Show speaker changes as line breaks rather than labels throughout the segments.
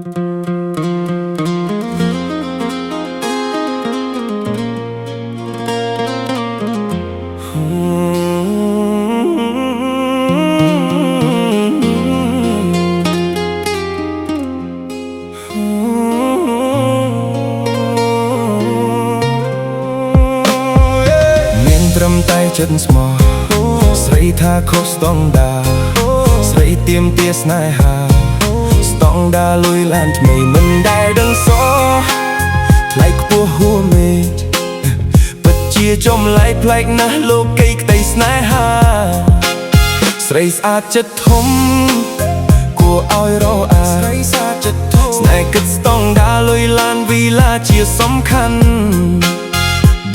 ត្រឹមតែចិត្តស្មោះស្រីថាខុសស្តង់ដារស្រីទៀមទាស្នេហាស្តង់ដារលុយឡានថ្មីមិនដែលដឹងសោះថ្លៃខ្ពស់ហួសមេពិតជាចំឡៃប្លែកណាស់លោកកៃក្តីស្នេហាស្រីស្អាតចិត្តធំគួរឲ្យរអាស្រីស្អាតចិត្តធំស្នេហ៍គិតស្តង់ដារលុយឡានវីឡាជាសំខាន់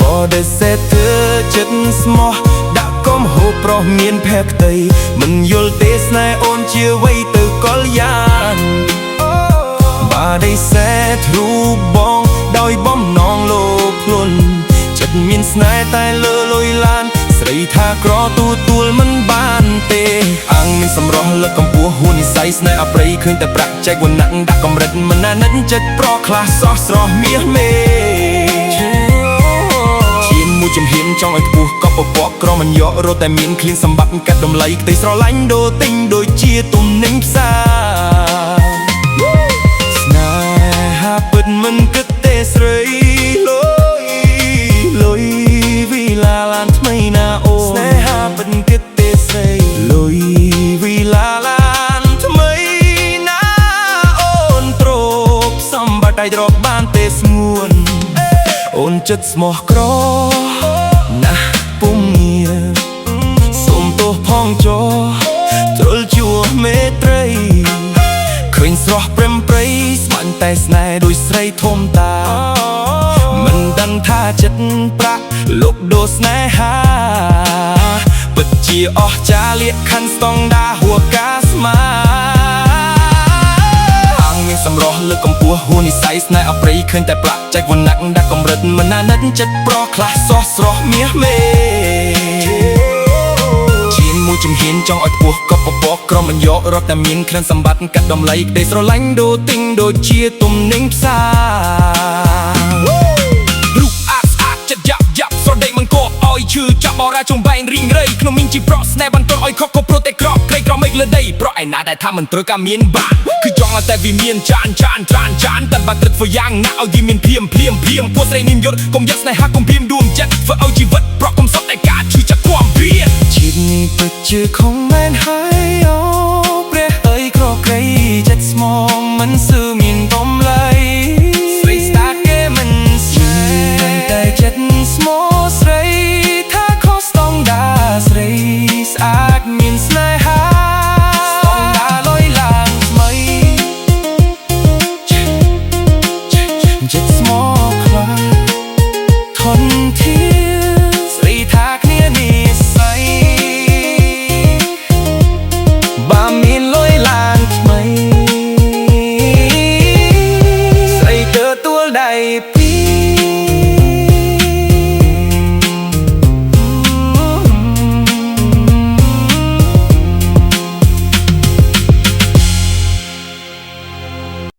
បដិសេធធ្វើចិត្តស្មោះដាក់កំហូបប្រុសមានភក្តីមិនយល់ទេស្នេហ៍អូនជាវ័យទៅកលយានបដិសេធរូបបងដោយបំណងលោកភ្លុនចិត្តមានស្នេហ៍តែលើលុយឡានស្រីថាក្រទទួលមិនបានទេអាងមានសម្រស់លើកកម្ពស់ហួននិស័យស្នេហ៍អប្រិយឃើញតែប្រាក់ចែកវណ្ណៈដាក់កម្រិតមិនណានិតចិត្តប្រខ្លះសោះស្រស់មាសមេជំហានចង់ឲ្យខ្ពស់ក៏ពពកក្រមិនយករត់តែមានឃ្លានសម្បត្តិកាត់តម្លៃក្តីស្រឡាញ់ដូរទិញដូចជាទំនិញផ្សារស្នេហាពិតមិនគិតទេស្រីលុយវីឡាឡានថ្មីណាអូនស្នេហាពិតគិតទេស្រីលុយវីឡាឡានថ្មីណាអូនទ្រពសម្បត្តិអាចរកបានទេស្ងួនអូនចិត្តស្មោះក្រណាស់ពុំងារសុំទោសផងចោទ្រុលជួមេត្រីឃើញស្រស់ព្រឹមព្រៃស្មានតែស្នេហ៍ដូចស្រីធំតាមិនដឹងថាចិត្តប្រាក់លុបដូរស្នេហាពិតជាអស្ចារ្យលក្ខខណ្ឌស្តង់ដារហួសការស្មានសម្រស់លើកកម្ពស់ហួននិស័យស្នេហ៍អប្រិយឃើញតែប្រាក់ចែកវណ្ណៈដាក់កម្រិតមិនណានិតចិត្តប្រខ្លះសោះស្រស់មាសមេជាមួយជំហានចង់ឲ្យខ្ពស់ក៏ពពកក្រមិនយករត់តែមានក្លិនសម្បត្តិកាត់តម្លៃក្តីស្រឡាញ់ដូរទិញដូចជាទំនិញផ្សាររូបស្អាតចិត្តយ៉ាប់ស្រដេកមិនគួរឲ្យឈឺចាប់បរាជុំបែងរីងរៃក្នុងមីងជីប្រក់ស្នេហ៍បន្តឲ្យខកក៏ព្រោះតែក្រក់ក្រីក្រមេឃលើដីប្រក់ឯណាដែលថាមិនត្រូវការមានបាក់គឺចង់តែវាមានចានតែបាត់ទឹកធ្វើយ៉ាងណាឲ្យវាមានភ្លាមពួកស្រីមានយត់កុំយកស្នេហាកុំភៀមដួងចិត្តធ្វើឲ្យជីវិតប្រក់កុំសុទ្ធតែការឈឺចាប់គំវាជាតិនេះពិតជាខំមែនហើយអូព្រះអើយក្រក្រៃចិត្តស្មោះមិនស៊ឺមានត